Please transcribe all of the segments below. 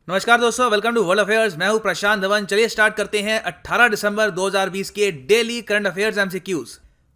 नमस्कार दोस्तों, welcome to world affairs. मैं हूं प्रशांत धवन। चलिए स्टार्ट करते हैं 18 दिसंबर 2020 के डेली करंट अफेयर्स एमसीक्यूज।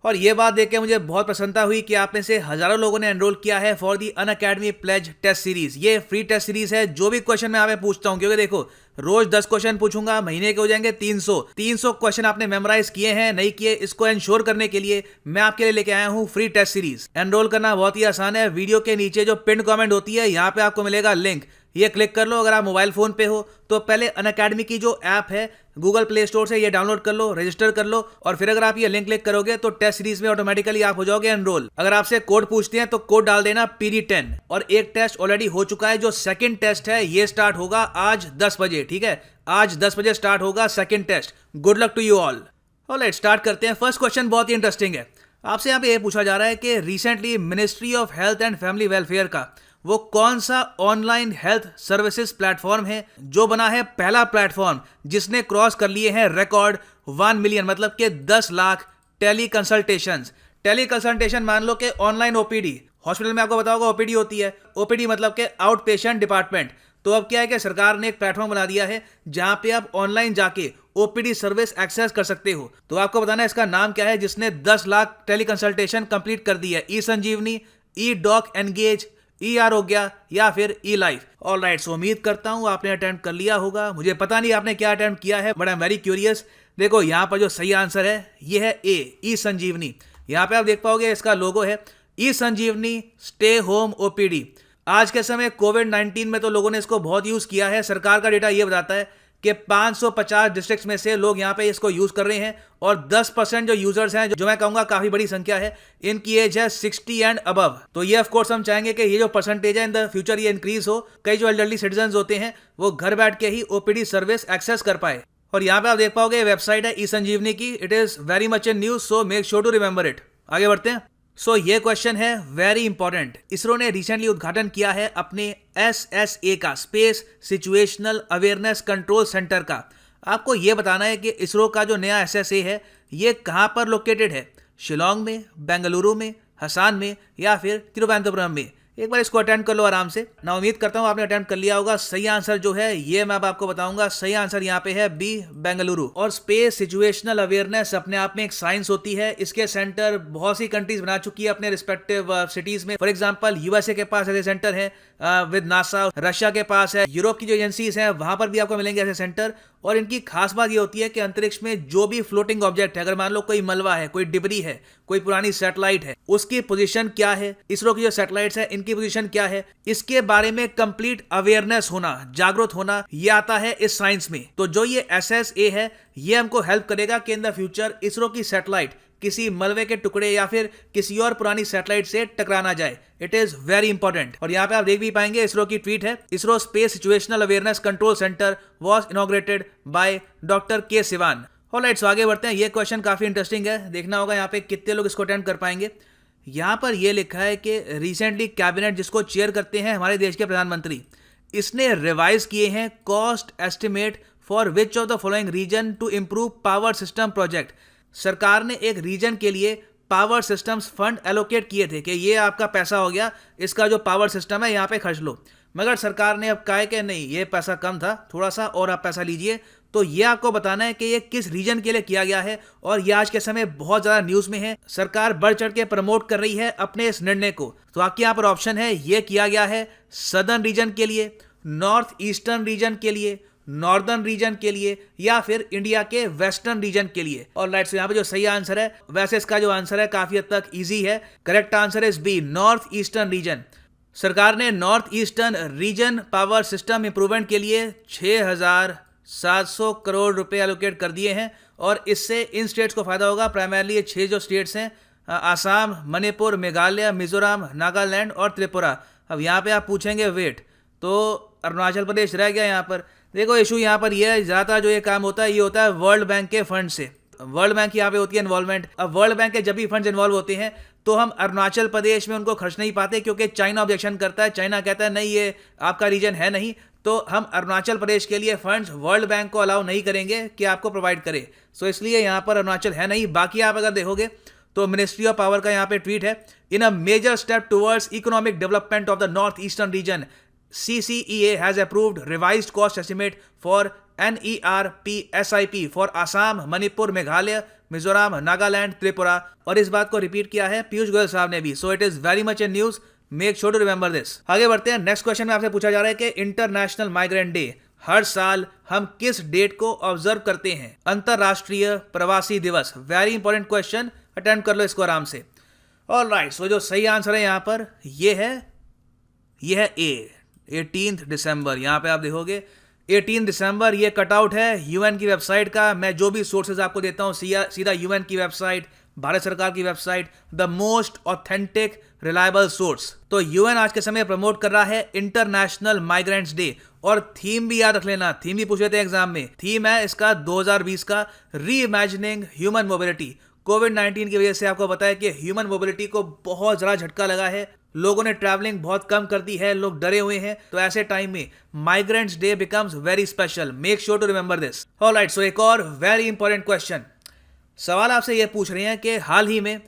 और ये बात देख के मुझे बहुत प्रसन्नता हुई कि आप में से हजारों लोगों ने एनरोल किया है for the Unacademy pledge test series. ये फ्री टेस्ट सीरीज है। जो भी क्वेश्चन मैं आपसे पूछता हूं, क्योंकि देखो रोज 10 क्वेश्चन पूछूंगा, महीने के हो जाएंगे 300 क्वेश्चन आपने मेमोराइज किए हैं नहीं किए, इसको इंश्योर करने के लिए मैं आपके लिए लेके आया हूं फ्री टेस्ट सीरीज। एनरोल करना बहुत ही आसान है। वीडियो के नीचे जो पिन कमेंट होती है, यहाँ पे आपको मिलेगा लिंक, ये क्लिक कर लो। अगर आप मोबाइल फोन पे हो तो पहले अनअकैडमी की जो ऐप है गूगल प्ले स्टोर से ये डाउनलोड कर लो, रजिस्टर कर लो, और फिर अगर आप ये लिंक क्लिक करोगे तो टेस्ट सीरीज में ऑटोमेटिकली आप हो जाओगे एनरोल। अगर आपसे कोड पूछते हैं तो कोड डाल देना PD10। और एक टेस्ट ऑलरेडी हो चुका है, जो सेकंड टेस्ट है ये स्टार्ट होगा आज 10 बजे। ठीक है, आज 10 बजे स्टार्ट होगा second test. Good luck to you all. Alright, start करते हैं। फर्स्ट क्वेश्चन बहुत ही इंटरेस्टिंग है। आपसे यहाँ पे ये पूछा जा रहा है कि recently ministry of health and family welfare का वो कौन सा ऑनलाइन हेल्थ सर्विसेज प्लेटफॉर्म है जो बना है पहला प्लेटफॉर्म जिसने क्रॉस कर लिए हैं रिकॉर्ड 1 मिलियन, मतलब कि 10 lakh teleconsultations. Teleconsultation मान लो कि ऑनलाइन ओपीडी, हॉस्पिटल में आपको पता होगा ओपीडी होती है, ओपीडी मतलब कि आउट पेशेंट डिपार्टमेंट। तो अब क्या है कि सरकार ने एक प्लेटफॉर्म बना दिया है जहां पे आप ऑनलाइन जाके ओपीडी सर्विस एक्सेस कर सकते हो। तो आपको बताना है इसका नाम क्या है जिसने 10 लाख टेली कंसल्टेशन कंप्लीट कर दी है। ई संजीवनी, ई डॉक एनगेज, ER हो गया, या फिर ई लाइफ। ऑलराइट, सो उम्मीद करता हूं आपने अटेम्प्ट कर लिया होगा। मुझे पता नहीं आपने क्या अटेम्प्ट किया है, but I am very curious. देखो यहाँ पर जो सही आंसर है ये है ए, ई संजीवनी। यहाँ पे आप देख पाओगे इसका लोगो है ई संजीवनी स्टे होम OPD। आज के समय कोविड-19 में तो लोगों ने इसको बहुत यूज किया है। सरकार का डेटा ये बताता है कि 550 डिस्ट्रिक्ट्स में से लोग यहाँ पे इसको यूज कर रहे हैं, और 10% जो यूजर्स हैं, जो मैं कहूंगा काफी बड़ी संख्या है, इनकी एज है 60 एंड अबव। तो ये ऑफ कोर्स हम चाहेंगे कि ये जो परसेंटेज है इन द फ्यूचर ये इंक्रीज हो। कई जो एल्डरली सिटीजन होते हैं वो घर बैठ के ही ओपीडी सर्विस एक्सेस कर पाए। और यहाँ पे आप देख पाओगे वेबसाइट है ई संजीवनी की। It is very much in news, so make sure to remember it. आगे बढ़ते हैं। सो ये क्वेश्चन है वेरी इंपॉर्टेंट। इसरो ने रिसेंटली उद्घाटन किया है अपने SSA का, space situational awareness control centre का। आपको ये बताना है कि इसरो का जो नया SSA है ये कहाँ पर लोकेटेड है, शिलोंग में, बेंगलुरु में, हसान में, या फिर तिरुवनंतपुरम में। एक बार इसको अटेम्प्ट कर लो आराम से ना। उम्मीद करता हूँ आपने अटेम्प्ट कर लिया होगा। सही आंसर जो है ये मैं अब आपको बताऊंगा। सही आंसर यहाँ पे है बी, बेंगलुरु। और स्पेस सिचुएशनल अवेयरनेस अपने आप में एक साइंस होती है। इसके सेंटर बहुत सी कंट्रीज बना चुकी है अपने रिस्पेक्टिव सिटीज में। फॉर एग्जांपल USA के पास ऐसे सेंटर है विद नासा, रशिया के पास है, यूरोप की जो एजेंसीज हैं वहां पर भी आपको मिलेंगे ऐसे सेंटर। और इनकी खास बात ये होती है कि अंतरिक्ष में जो भी फ्लोटिंग ऑब्जेक्ट है, अगर मान लो कोई मलबा है, कोई डिबरी है, कोई पुरानी सैटेलाइट है, उसकी पोजीशन क्या है, इसरो की जो सैटेलाइट्स है इनकी पोजीशन क्या है, इसके बारे में कंप्लीट अवेयरनेस होना, जागरूक होना, ये आता है इस साइंस में। तो जो ये SSA है ये हमको हेल्प करेगा कि इन द फ्यूचर इसरो की सैटेलाइट किसी मलबे के टुकड़े या फिर किसी और पुरानी सैटेलाइट से टकरा ना जाए। It is very important. और यहाँ पे आप देख भी पाएंगे इसरो की ट्वीट है, ISRO space situational awareness control centre was inaugurated by doctor के सिवान। ऑलराइट, सो आगे बढ़ते हैं। ये क्वेश्चन काफी इंटरेस्टिंग है। देखना होगा यहाँ पे कितने लोग इसको अटेम्प्ट कर पाएंगे। यहाँ पर यह लिखा है कि रिसेंटली कैबिनेट, जिसको चेयर करते हैं हमारे देश के प्रधानमंत्री, इसने रिवाइज किए हैं cost estimate for which of the following region to improve power system project. सरकार ने एक रीजन के लिए पावर सिस्टम्स फंड एलोकेट किए थे कि ये आपका पैसा हो गया, इसका जो पावर सिस्टम है यहाँ पे खर्च लो। मगर सरकार ने अब कहा है कि नहीं, ये पैसा कम था, थोड़ा सा और आप पैसा लीजिए। तो ये आपको बताना है कि ये किस रीजन के लिए किया गया है। और ये आज के समय बहुत ज्यादा न्यूज में है। सरकार बढ़ चढ़ के प्रमोट कर रही है अपने इस निर्णय को। तो आपके यहाँ पर ऑप्शन है, ये किया गया है सदर्न रीजन के लिए, नॉर्थ ईस्टर्न रीजन के लिए, नॉर्दर्न रीजन के लिए, या फिर इंडिया के वेस्टर्न रीजन के लिए। और राइट, यहाँ पे जो सही आंसर है, वैसे इसका जो आंसर है काफी हद तक इजी है। Correct answer is B, north eastern region. सरकार ने north eastern region power system improvement के लिए 6,700 करोड़ रुपए एलोकेट कर दिए हैं। और इससे इन स्टेट्स को फायदा होगा। प्राइमरली ये 6 जो स्टेट्स हैं, आसाम, मणिपुर, मेघालय, मिजोरम, नागालैंड और त्रिपुरा। अब यहाँ पे आप पूछेंगे वेट, तो अरुणाचल प्रदेश रह गया यहाँ पर। देखो इशू यहाँ पर यह है, ज़्यादातर जो ये काम होता है ये होता है वर्ल्ड बैंक के फंड से। वर्ल्ड बैंक की यहाँ पे होती है इन्वॉल्वमेंट। अब वर्ल्ड बैंक के जब भी फंड्स इन्वॉल्व होते हैं तो हम अरुणाचल प्रदेश में उनको खर्च नहीं पाते, क्योंकि चाइना ऑब्जेक्शन करता है। चाइना कहता है नहीं, ये आपका रीजन है नहीं, तो हम अरुणाचल प्रदेश के लिए फंड्स वर्ल्ड बैंक को अलाउ नहीं करेंगे कि आपको प्रोवाइड करे। सो इसलिए यहाँ पर अरुणाचल है नहीं। बाकी आप अगर देखोगे तो मिनिस्ट्री ऑफ पावर का यहाँ पे ट्वीट है, in a major step towards economic development of the north eastern region, CCEA has approved revised cost estimate for NERPSIP for Assam, Manipur, Meghalaya, Mizoram, Nagaland, Tripura. और इस बात को रिपीट किया है पीयूष गोयल साहब ने भी। So it is very much in news, make sure to remember this. आगे बढ़ते हैं। नेक्स्ट क्वेश्चन में आपसे पूछा जा रहा है कि इंटरनेशनल माइग्रेंट डे हर साल हम किस डेट को ऑब्जर्व करते हैं? अंतरराष्ट्रीय प्रवासी दिवस। वेरी इंपॉर्टेंट क्वेश्चन, अटेम्प्ट कर लो इसको आराम से। ऑलराइट, सो जो सही आंसर है यहाँ पर ये है ए, 18 दिसंबर। यहाँ पे आप देखोगे 18 दिसंबर, ये कटआउट है यूएन की वेबसाइट का। मैं जो भी सोर्सेज आपको देता हूँ सीधा यूएन की वेबसाइट, भारत सरकार की website, the most authentic reliable source. तो यूएन आज के समय प्रमोट कर रहा है इंटरनेशनल माइग्रेंट्स डे। और थीम भी याद रख लेना, थीम भी पूछ लेते हैं एग्जाम में। थीम है इसका 2020 का री इमेजिनिंग ह्यूमन मोबिलिटी। कोविड-19 की वजह से आपको पता है कि ह्यूमन मोबिलिटी को बहुत ज़्यादा झटका लगा है, लोगों ने ट्रैवलिंग बहुत कम कर दी है, लोग डरे हुए हैं। तो ऐसे टाइम में migrants day becomes very special, make sure to remember this. Alright, so एक और वेरी इंपॉर्टेंट क्वेश्चन। सवाल आपसे यह पूछ रहे हैं कि हाल ही में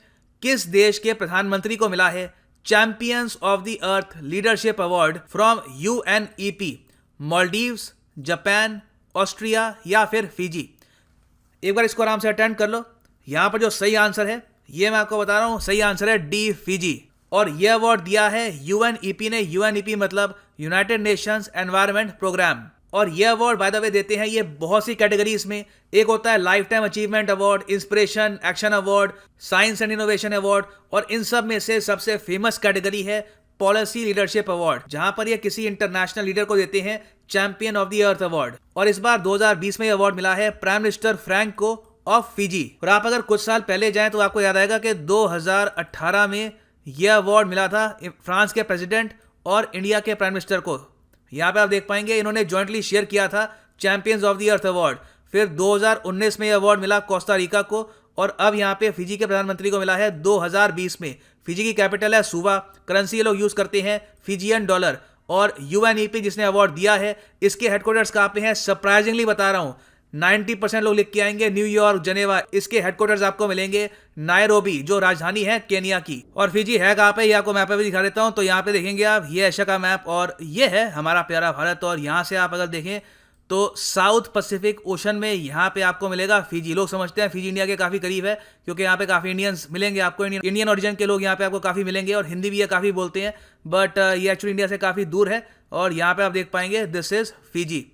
किस देश के प्रधानमंत्री को मिला है champions of the earth leadership award from UNEP? Maldives, Japan, Austria या फिर फिजी? एक बार इसको आराम से अटेंड कर लो। यहां पर जो सही आंसर है ये मैं आपको बता रहा हूं, सही आंसर है डी, फिजी। और यह अवार्ड दिया है UNEP ने। UNEP मतलब यूनाइटेड नेशंस एनवायरनमेंट प्रोग्राम। और यह अवार्ड बाय द वे देते हैं ये बहुत सी कैटेगरीज में। एक होता है life time achievement award, inspiration action award, science and innovation award, और इन सब में से सबसे फेमस कैटेगरी है पॉलिसी लीडरशिप अवार्ड, जहां पर ये किसी इंटरनेशनल लीडर को देते हैं champion of the earth award. और इस बार 2020 में यह अवार्ड मिला है प्राइम मिनिस्टर फ्रैंक को ऑफ फिजी। और आप अगर कुछ साल पहले जाएं तो आपको याद आएगा कि 2018 में यह अवार्ड मिला था फ्रांस के प्रेसिडेंट और इंडिया के प्राइम मिनिस्टर को। यहाँ पे आप देख पाएंगे इन्होंने जॉइंटली शेयर किया था champions of the earth award. फिर 2019 में यह अवार्ड मिला कोस्टा रिका को, और अब यहाँ पे फिजी के प्रधानमंत्री को मिला है 2020 में। फिजी की कैपिटल है सुवा, करेंसी ये लोग यूज करते हैं फिजियन डॉलर। और UNEP जिसने अवार्ड दिया है इसके हेडक्वार्टर्स कहाँ पे हैं? सरप्राइजिंगली बता रहा हूँ 90% लोग लिख के आएंगे न्यूयॉर्क, जेनेवा। इसके हेडक्वार्टर्स आपको मिलेंगे नायरोबी, जो राजधानी है केनिया की। और फिजी है कहाँ पे, ये आपको मैप पे भी दिखा देता हूँ। तो यहाँ पे देखेंगे आप, ये एशिया का मैप और ये है हमारा प्यारा भारत। और यहाँ से आप अगर देखें तो साउथ पैसिफिक ओशन में यहाँ पे आपको मिलेगा फिजी। लोग समझते हैं फिजी इंडिया के काफी करीब है क्योंकि यहाँ पे काफी इंडियंस मिलेंगे आपको, इंडियन ओरिजिन के लोग यहाँ पे आपको काफी मिलेंगे और हिंदी भी ये काफी बोलते हैं। बट ये एक्चुअली इंडिया से काफी दूर है। और यहाँ पे आप देख पाएंगे this is Fiji.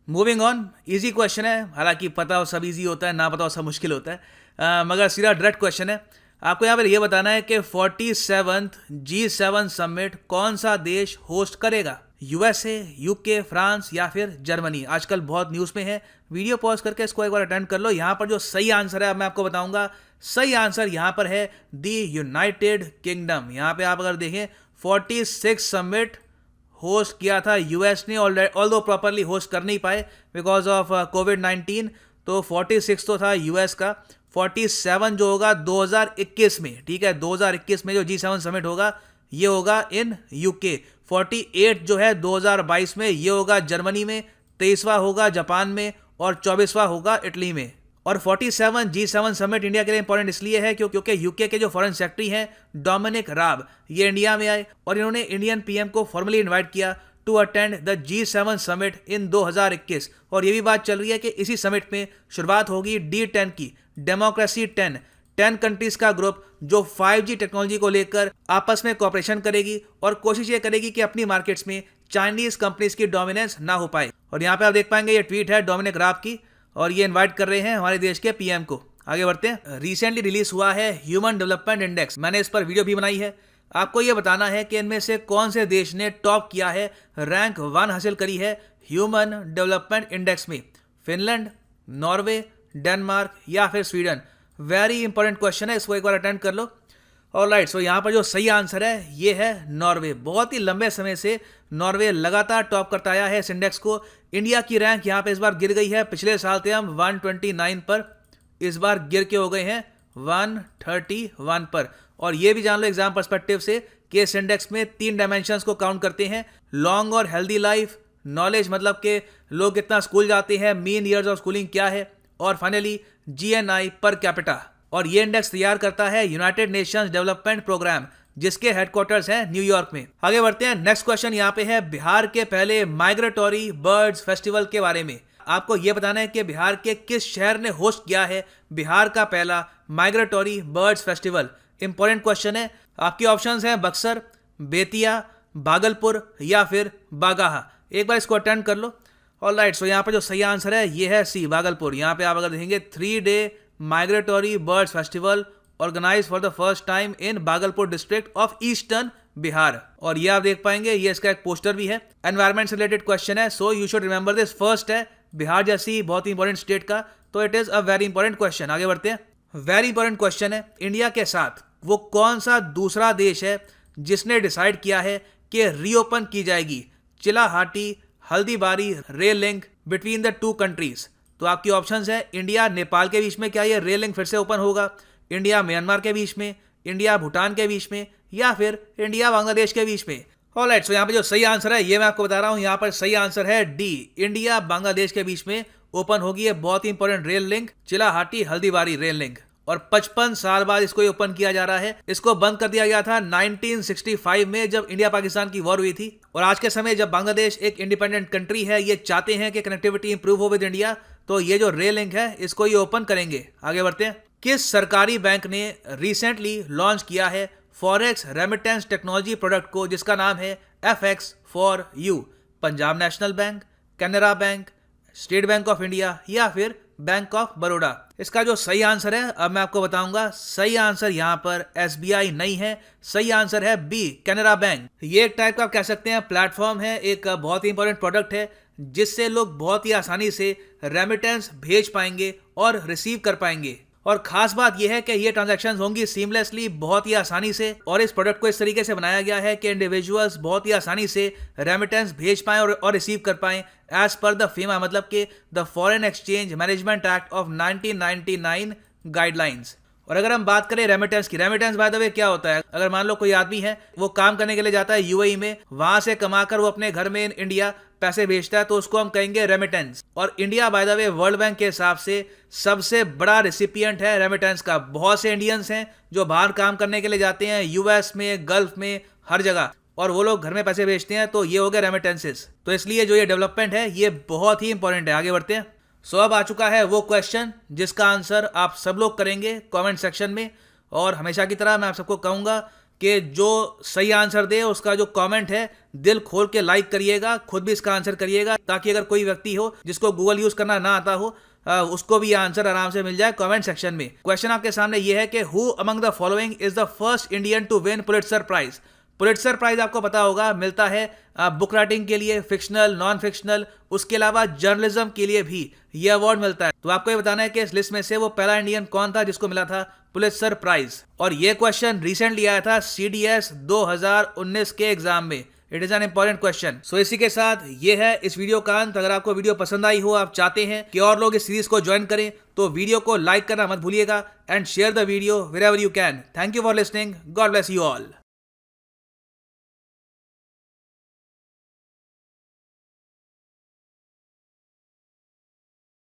Moving on, easy question है, हालांकि पता हो सब इजी होता है, ना पता हो सब मुश्किल होता है, मगर सीधा डायरेक्ट क्वेश्चन है। आपको यहाँ पर यह बताना है कि 47th G7 समिट कौन सा देश होस्ट करेगा? USA, UK, फ्रांस या फिर जर्मनी? आजकल बहुत न्यूज़ में है। वीडियो पॉज करके इसको एक बार अटेंड कर लो। यहाँ पर जो सही आंसर है अब मैं आपको बताऊंगा। सही आंसर यहाँ पर है दी यूनाइटेड किंगडम। यहाँ पे आप अगर देखें 46 समिट होस्ट किया था US ने, ऑल्दो प्रॉपरली होस्ट कर नहीं पाए बिकॉज ऑफ कोविड-19। तो 46 तो था US का। 47 जो होगा 2021 में, ठीक है, 2021 में जो G7 समिट होगा ये होगा इन UK। 48 जो है 2022 में ये होगा जर्मनी में, 23वां होगा जापान में और 24वां होगा इटली में। और 47 G7 समिट इंडिया के लिए इंपॉर्टेंट इसलिए है क्योंकि यूके के जो फॉरेन सेक्रेटरी हैं डोमिनिक राब, ये इंडिया में आए और इन्होंने इंडियन PM को फॉर्मली इनवाइट किया to attend the G7 summit in 2021। और ये भी बात चल रही है कि इसी समिट में शुरुआत होगी D10 की, डेमोक्रेसी 10 कंट्रीज का ग्रुप जो 5G टेक्नोलॉजी को लेकर आपस में कोऑपरेशन करेगी और कोशिश ये करेगी कि अपनी मार्केट्स में चाइनीज कंपनीज की डोमिनेंस ना हो पाए। और यहाँ पे आप देख पाएंगे ये ट्वीट है डोमिनिक राब की और ये इनवाइट कर रहे हैं हमारे देश के PM को। आगे बढ़ते हैं। रिसेंटली रिलीज हुआ है ह्यूमन डेवलपमेंट इंडेक्स, मैंने इस पर वीडियो भी बनाई है। आपको ये बताना है कि इनमें से कौन से देश ने टॉप किया है, रैंक 1 हासिल करी है ह्यूमन डेवलपमेंट इंडेक्स में। फिनलैंड, नॉर्वे, डेनमार्क या फिर स्वीडन? वेरी इंपॉर्टेंट क्वेश्चन है, इसको एक बार अटेंड कर लो। ऑलराइट, सो यहाँ पर जो सही आंसर है ये है नॉर्वे। बहुत ही लंबे समय से नॉर्वे लगातार टॉप करता आया है इस इंडेक्स को। इंडिया की रैंक यहाँ पे इस बार गिर गई है, पिछले साल थे हम 129 पर, इस बार गिर के हो गए हैं 131 पर। और ये भी जान लो एग्जाम पर्सपेक्टिव से कि इस इंडेक्स में 3 डायमेंशंस को काउंट करते हैं, लॉन्ग और हेल्दी लाइफ, नॉलेज मतलब कि लोग कितना स्कूल जाते हैं, मीन ईयर्स ऑफ स्कूलिंग क्या है, और फाइनली GNI पर कैपिटा। और ये इंडेक्स तैयार करता है यूनाइटेड नेशंस डेवलपमेंट प्रोग्राम जिसके हेडक्वार्टर्स हैं न्यूयॉर्क में। आगे बढ़ते हैं, नेक्स्ट क्वेश्चन यहाँ पे है बिहार के पहले माइग्रेटरी बर्ड्स फेस्टिवल के बारे में। आपको यह बताना है कि बिहार के किस शहर ने होस्ट किया है बिहार का पहला migratory birds festival. Important question है। आपके ऑप्शंस हैं बक्सर, बेतिया, भागलपुर या फिर बागाहा। एक बार इसको अटेंड कर लो। ऑलराइट, सो यहाँ पे जो सही आंसर है ये है सी, भागलपुर। यहाँ पे आप अगर देखेंगे 3 day migratory birds festival organise for the first time in Bhagalpur district of eastern Bihar. और ये आप देख पाएंगे, ये इसका एक पोस्टर भी है। एनवायरमेंट से रिलेटेड क्वेश्चन है, so you should remember this. First है बिहार जैसी बहुत ही इंपॉर्टेंट स्टेट का, तो it is a very important question. आगे बढ़ते हैं, वेरी इंपॉर्टेंट क्वेश्चन है, इंडिया के साथ वो कौन सा दूसरा देश है जिसने डिसाइड किया है कि रीओपन की जाएगी Chilahati Haldibari rail link between the 2 countries. तो आपकी ऑप्शंस है इंडिया नेपाल के बीच में क्या ये रेल लिंक फिर से ओपन होगा, इंडिया म्यांमार के बीच में, इंडिया भूटान के बीच में, या फिर इंडिया बांग्लादेश के बीच में। ऑलराइट, सो यहाँ पे जो सही आंसर है ये मैं आपको बता रहा हूँ। यहाँ पर सही आंसर है डी, इंडिया बांग्लादेश के बीच में ओपन होगी। ये बहुत ही important rail link Chilahati Haldibari rail link, और 55 साल बाद इसको ओपन किया जा रहा है। इसको बंद कर दिया गया था 1965 में जब इंडिया पाकिस्तान की वॉर हुई थी। और आज के समय जब बांग्लादेश एक इंडिपेंडेंट कंट्री है, ये चाहते हैं कि कनेक्टिविटी इंप्रूव हो विद इंडिया, तो ये जो रेल लिंक है इसको ये ओपन करेंगे। आगे बढ़ते हैं, किस सरकारी बैंक ने रिसेंटली लॉन्च किया है फॉरेक्स रेमिटेंस टेक्नोलॉजी प्रोडक्ट को जिसका नाम है FX4U? Punjab national bank, Canara bank, state bank of India या फिर बैंक ऑफ बड़ौदा। इसका जो सही आंसर है अब मैं आपको बताऊंगा। सही आंसर यहाँ पर SBI नहीं है, सही आंसर है बी, कैनरा बैंक। ये एक टाइप का आप कह सकते हैं प्लेटफॉर्म है, एक बहुत ही इंपॉर्टेंट प्रोडक्ट है जिससे लोग बहुत ही आसानी से रेमिटेंस भेज पाएंगे और रिसीव कर पाएंगे। और खास बात यह है कि ये ट्रांजैक्शंस होंगी सीमलेसली, बहुत ही आसानी से। और इस प्रोडक्ट को इस तरीके से बनाया गया है कि इंडिविजुअल्स बहुत ही आसानी से रेमिटेंस भेज पाएं और रिसीव कर पाएं एज पर द फीमा, मतलब कि the foreign exchange management act of 1999 guidelines. और अगर हम बात करें रेमिटेंस की, रेमिटेंस बाय द वे क्या होता है, अगर मान लो कोई आदमी है वो काम करने के लिए जाता है UAE में, वहां से कमाकर वो अपने घर में इंडिया पैसे भेजता है, तो उसको हम कहेंगे रेमिटेंस। और India by the way world bank के हिसाब से सबसे बड़ा रेसिपिएंट है रेमिटेंस का। बहुत से इंडियंस हैं जो बाहर काम करने के लिए जाते हैं US में, गल्फ में, हर जगह, और वो लोग घर में पैसे भेजते हैं, तो ये हो गया रेमिटेंसेस। तो इसलिए जो ये डेवलपमेंट है ये बहुत ही इंपॉर्टेंट है। आगे बढ़ते हैं, सो अब आ चुका है वो क्वेश्चन जिसका आंसर आप सब लोग करेंगे कमेंट सेक्शन में। और हमेशा की तरह मैं आप सबको कहूँगा कि जो सही आंसर दे उसका जो कमेंट है दिल खोल के लाइक करिएगा, खुद भी इसका आंसर करिएगा, ताकि अगर कोई व्यक्ति हो जिसको गूगल यूज करना ना आता हो उसको भी आंसर आराम से मिल जाए कमेंट सेक्शन में। क्वेश्चन आपके सामने ये है कि who among the following is the first Indian to win Pulitzer prize. Pulitzer prize आपको पता होगा मिलता है बुक राइटिंग के लिए, फिक्शनल, नॉन फिक्शनल, उसके अलावा जर्नलिज्म के लिए भी ये अवार्ड मिलता है। तो आपको ये बताना है कि इस लिस्ट में से वो पहला इंडियन कौन था जिसको मिला था पुलिट्जर प्राइज। और ये क्वेश्चन रिसेंटली आया था CDS 2019 के एग्जाम में। It is an important question. So इसी के साथ ये है इस वीडियो का अंत। अगर आपको वीडियो पसंद आई हो, आप चाहते हैं कि और लोग इस सीरीज को ज्वाइन करें, तो वीडियो को लाइक करना मत भूलिएगा and share the video wherever you can. Thank you for listening. God bless you all.